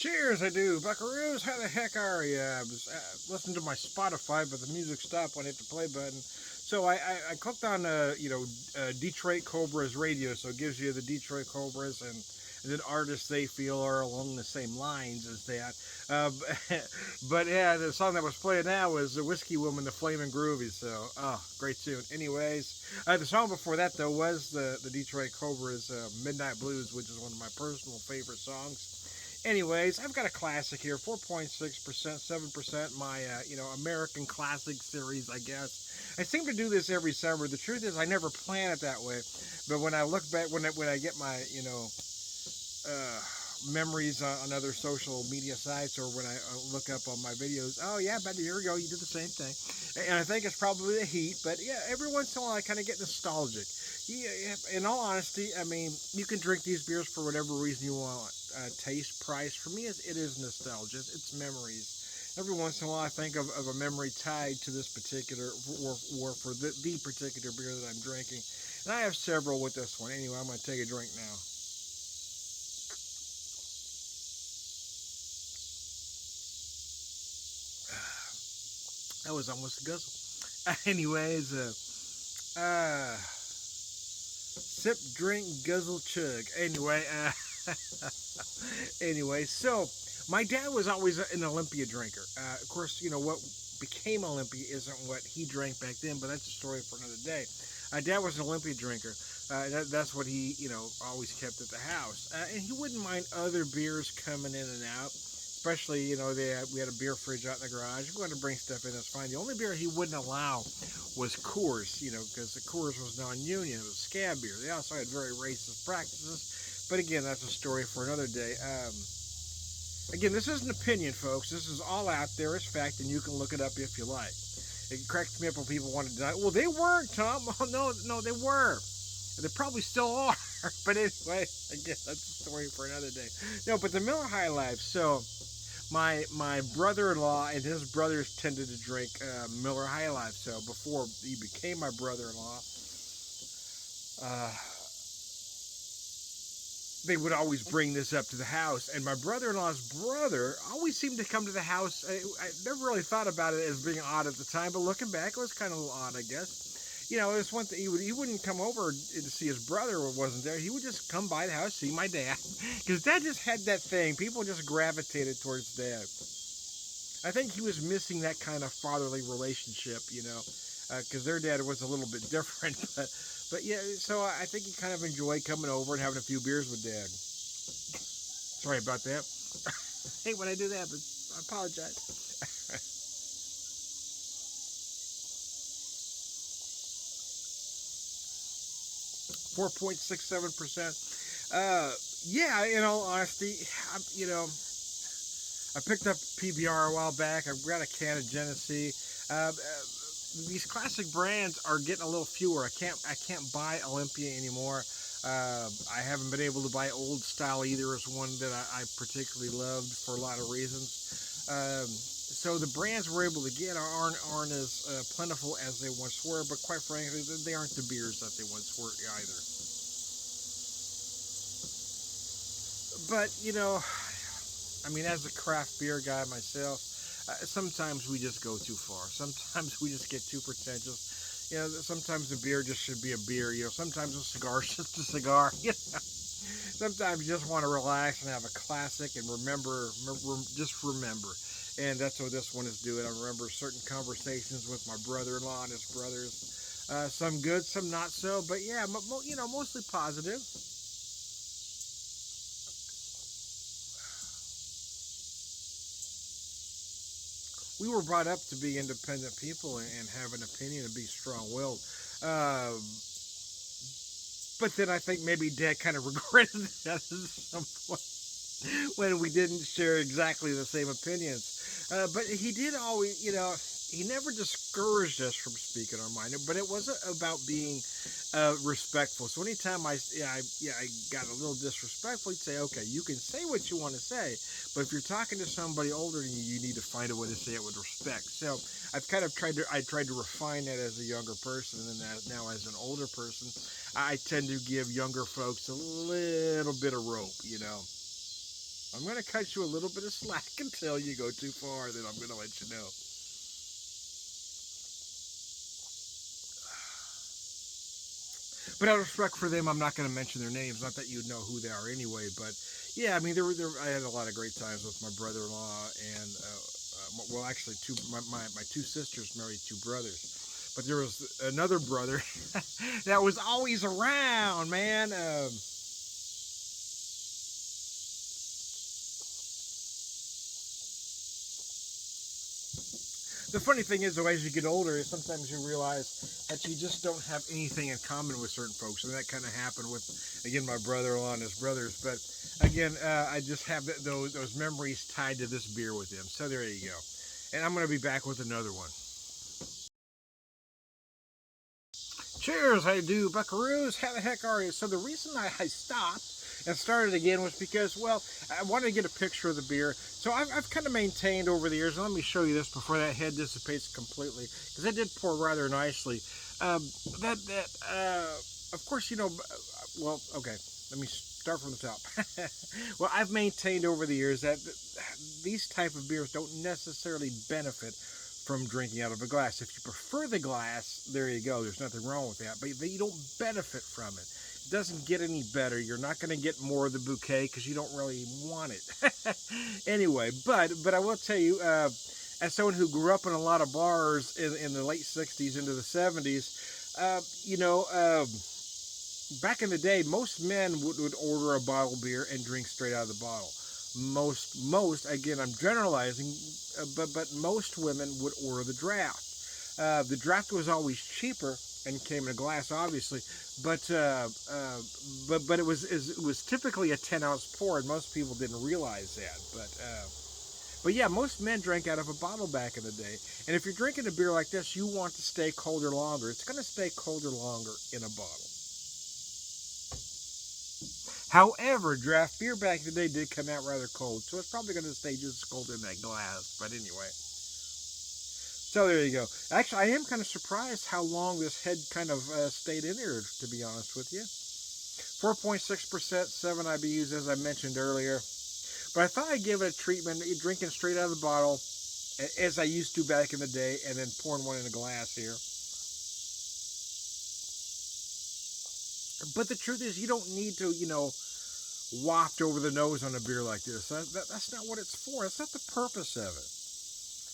Cheers, I do. Buckaroos, how the heck are you? I was listening to my Spotify, but the music stopped when I hit the play button. So I clicked on, Detroit Cobras radio, so it gives you the Detroit Cobras and then artists they feel are along the same lines as that. Uh, but yeah, the song that was playing now was the Whiskey Woman, the Flamin' Groovy. So, oh, great tune. Anyways, the song before that, though, was the Detroit Cobras Midnight Blues, which is one of my personal favorite songs. Anyways, I've got a classic here, 4.6%, 7%, my, American Classic Series, I guess. I seem to do this every summer. The truth is, I never plan it that way. But when I look back, when I get my, uh, memories on other social media sites or when I look up on my videos, oh, yeah, about a year ago, you did the same thing. And I think it's probably the heat, but yeah, every once in a while, I kind of get nostalgic. Yeah, in all honesty, I mean, you can drink these beers for whatever reason you want. Taste, price, for me, it is nostalgia. It's memories. Every once in a while, I think of a memory tied to this particular, or for the particular beer that I'm drinking. And I have several with this one. Anyway, I'm going to take a drink now. That was almost a guzzle. Anyways, sip, drink, guzzle, chug. Anyway, so my dad was always an Olympia drinker. Of course, you know what became Olympia isn't what he drank back then, but that's a story for another day. Dad was an Olympia drinker. That's what he, always kept at the house, and he wouldn't mind other beers coming in and out. Especially, we had a beer fridge out in the garage. If you wanted to bring stuff in, that's fine. The only beer he wouldn't allow was Coors, because the Coors was non-union. It was scab beer. They also had very racist practices. But again, that's a story for another day. Again, this is an opinion, folks. This is all out there as fact, and you can look it up if you like. It cracks me up when people want to deny. Well, they weren't, Tom. Oh, no, they were. They probably still are. But anyway, again, that's a story for another day. No, but the Miller High Life. So my brother-in-law and his brothers tended to drink Miller High Life. So before he became my brother-in-law, uh, they would always bring this up to the house. And my brother-in-law's brother always seemed to come to the house. I never really thought about it as being odd at the time, but looking back, it was kind of odd, I guess. It's one thing he wouldn't come over to see his brother wasn't there. He would just come by the house, see my dad, because dad just had that thing. People just gravitated towards dad. I think he was missing that kind of fatherly relationship, because their dad was a little bit different. But yeah, so I think he kind of enjoyed coming over and having a few beers with dad. Sorry about that. I hate when I do that, but I apologize. 4.67%. Yeah, in all honesty, I picked up PBR a while back. I've got a can of Genesee. These classic brands are getting a little fewer. I can't buy Olympia anymore. I haven't been able to buy Old Style either. Is one that I particularly loved for a lot of reasons. So the brands we're able to get aren't as plentiful as they once were. But quite frankly, they aren't the beers that they once were either. But I mean, as a craft beer guy myself, sometimes we just go too far. Sometimes we just get too pretentious. Sometimes the beer just should be a beer. Sometimes a cigar is just a cigar. Sometimes you just want to relax and have a classic and just remember. And that's what this one is doing. I remember certain conversations with my brother-in-law and his brothers. Some good, some not so. But yeah, mostly positive. We were brought up to be independent people and have an opinion and be strong-willed. Uh, but then I think maybe Dad kind of regretted that at some point when we didn't share exactly the same opinions. But he did always, he never discouraged us from speaking our mind, but it wasn't about being respectful. So anytime I got a little disrespectful, he'd say, okay, you can say what you want to say, but if you're talking to somebody older than you, you need to find a way to say it with respect. So I've kind of tried to refine that as a younger person, and then now as an older person, I tend to give younger folks a little bit of rope. I'm going to cut you a little bit of slack until you go too far, then I'm going to let you know. But out of respect for them, I'm not going to mention their names. Not that you'd know who they are anyway. But yeah, I mean, I had a lot of great times with my brother-in-law and, well, actually, my two sisters married two brothers. But there was another brother that was always around, man. The funny thing is, though, as you get older, sometimes you realize that you just don't have anything in common with certain folks, and that kind of happened with, again, my brother-in-law and his brothers. But again, I just have those memories tied to this beer with them. So there you go. And I'm going to be back with another one. Cheers, how you do, buckaroos? How the heck are you? So the reason I stopped and started again was because, well, I wanted to get a picture of the beer. So I've kind of maintained over the years, and let me show you this before that head dissipates completely, because it did pour rather nicely. Of course, well, okay, let me start from the top. Well, I've maintained over the years that these type of beers don't necessarily benefit from drinking out of a glass. If you prefer the glass, there you go. There's nothing wrong with that. But you don't benefit from it. It doesn't get any better. You're not going to get more of the bouquet because you don't really want it. Anyway, but I will tell you, as someone who grew up in a lot of bars in the late 60s into the 70s, back in the day, most men would order a bottle beer and drink straight out of the bottle. Most again, I'm generalizing, but most women would order the draft. The draft was always cheaper and came in a glass, obviously, but it was typically a 10-ounce pour, and most people didn't realize that. But yeah, most men drank out of a bottle back in the day. And if you're drinking a beer like this, you want to stay colder longer. It's going to stay colder longer in a bottle. However, draft beer back in the day did come out rather cold, so it's probably going to stay just as cold in that glass. But anyway, so there you go. Actually, I am kind of surprised how long this head kind of stayed in there, to be honest with you. 4.6%, 7 IBUs, as I mentioned earlier. But I thought I'd give it a treatment, drinking straight out of the bottle, as I used to back in the day, and then pouring one in a glass here. But the truth is, you don't need to, waft over the nose on a beer like this. That's not what it's for. That's not the purpose of it.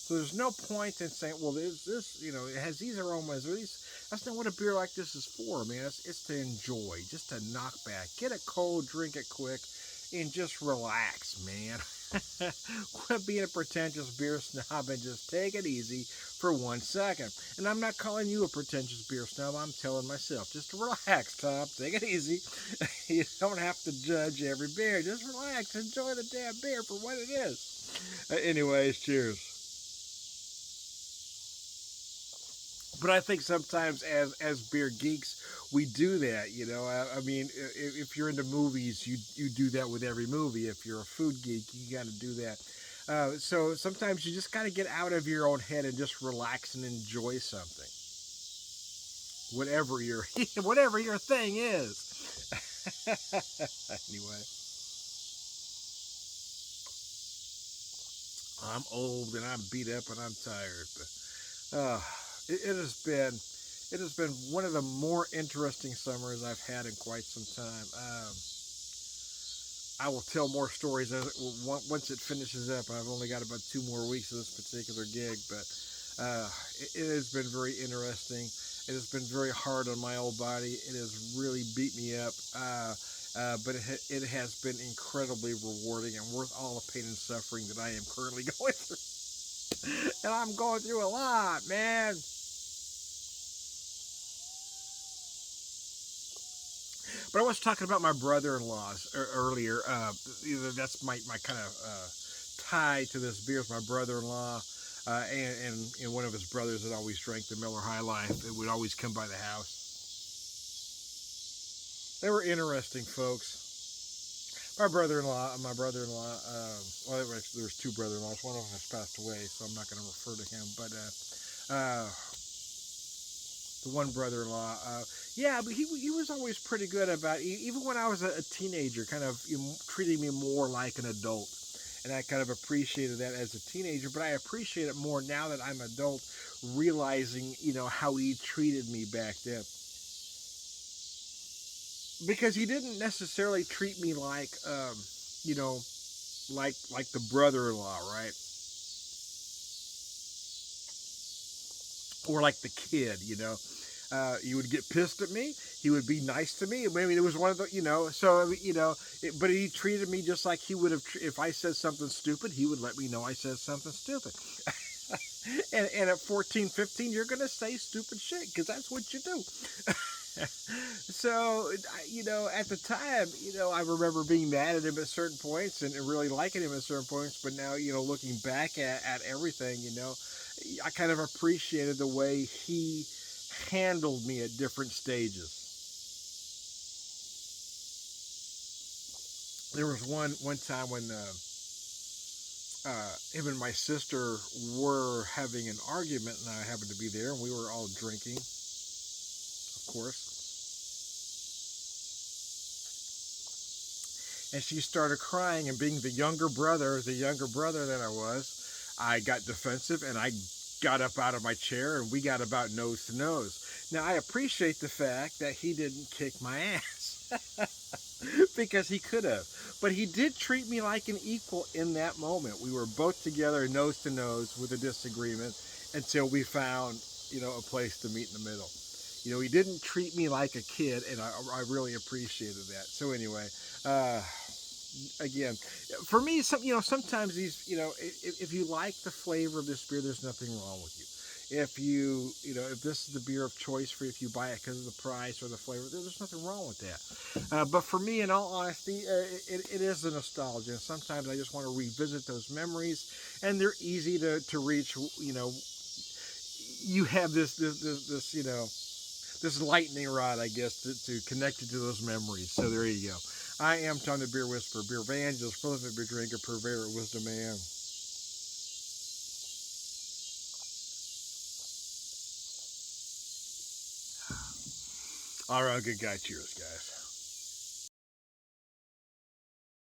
So there's no point in saying, well, this, it has these aromas or these. That's not what a beer like this is for, man. It's to enjoy, just to knock back. Get it cold, drink it quick, and just relax, man. Quit being a pretentious beer snob and just take it easy for 1 second. And I'm not calling you a pretentious beer snob. I'm telling myself, just relax, Tom. Take it easy. You don't have to judge every beer. Just relax. Enjoy the damn beer for what it is. Anyways, cheers. But I think sometimes as beer geeks, we do that. I mean, if you're into movies, you do that with every movie. If you're a food geek, you got to do that. So sometimes you just got to get out of your own head and just relax and enjoy something, whatever your whatever your thing is. Anyway, I'm old and I'm beat up and I'm tired, but it has been one of the more interesting summers I've had in quite some time. I will tell more stories once it finishes up. I've only got about 2 more weeks of this particular gig, but it has been very interesting. It has been very hard on my old body. It has really beat me up, but it has been incredibly rewarding and worth all the pain and suffering that I am currently going through. And I'm going through a lot, man. But I was talking about my brother-in-laws earlier. That's my kind of tie to this beer. Is my brother-in-law and one of his brothers that always drank the Miller High Life. It would always come by the house. They were interesting folks. My brother-in-law, well, there's 2 brother-in-laws. One of them has passed away, so I'm not going to refer to him. But the one brother-in-law. Yeah, but he was always pretty good about even when I was a teenager, kind of treating me more like an adult, and I kind of appreciated that as a teenager. But I appreciate it more now that I'm an adult, realizing how he treated me back then, because he didn't necessarily treat me like you know like the brother-in-law, right? Or like the kid, he would get pissed at me. He would be nice to me. I mean, it was one of the, so, but he treated me just like he would have, if I said something stupid, he would let me know I said something stupid. And at 14, 15, you're going to say stupid shit because that's what you do. So, at the time, I remember being mad at him at certain points and really liking him at certain points. But now, looking back at everything, I kind of appreciated the way he handled me at different stages. There was one time when him and my sister were having an argument, and I happened to be there, and we were all drinking, of course. And she started crying, and being the younger brother that I was, I got defensive, and I got up out of my chair, and we got about nose to nose. Now, I appreciate the fact that he didn't kick my ass because he could have, but he did treat me like an equal in that moment. We were both together nose to nose with a disagreement until we found a place to meet in the middle. He didn't treat me like a kid, and I really appreciated that. So anyway, again, for me, sometimes these, if you like the flavor of this beer, there's nothing wrong with you. If if this is the beer of choice for you, if you buy it because of the price or the flavor, there's nothing wrong with that. But for me, in all honesty, it is a nostalgia. Sometimes I just want to revisit those memories, and they're easy to reach. You have this lightning rod, I guess, to connect you to those memories. So there you go. I am Tom the Beer Whisperer, beer evangelist, prolific beer drinker, purveyor of wisdom man. All right, good guy. Cheers, guys.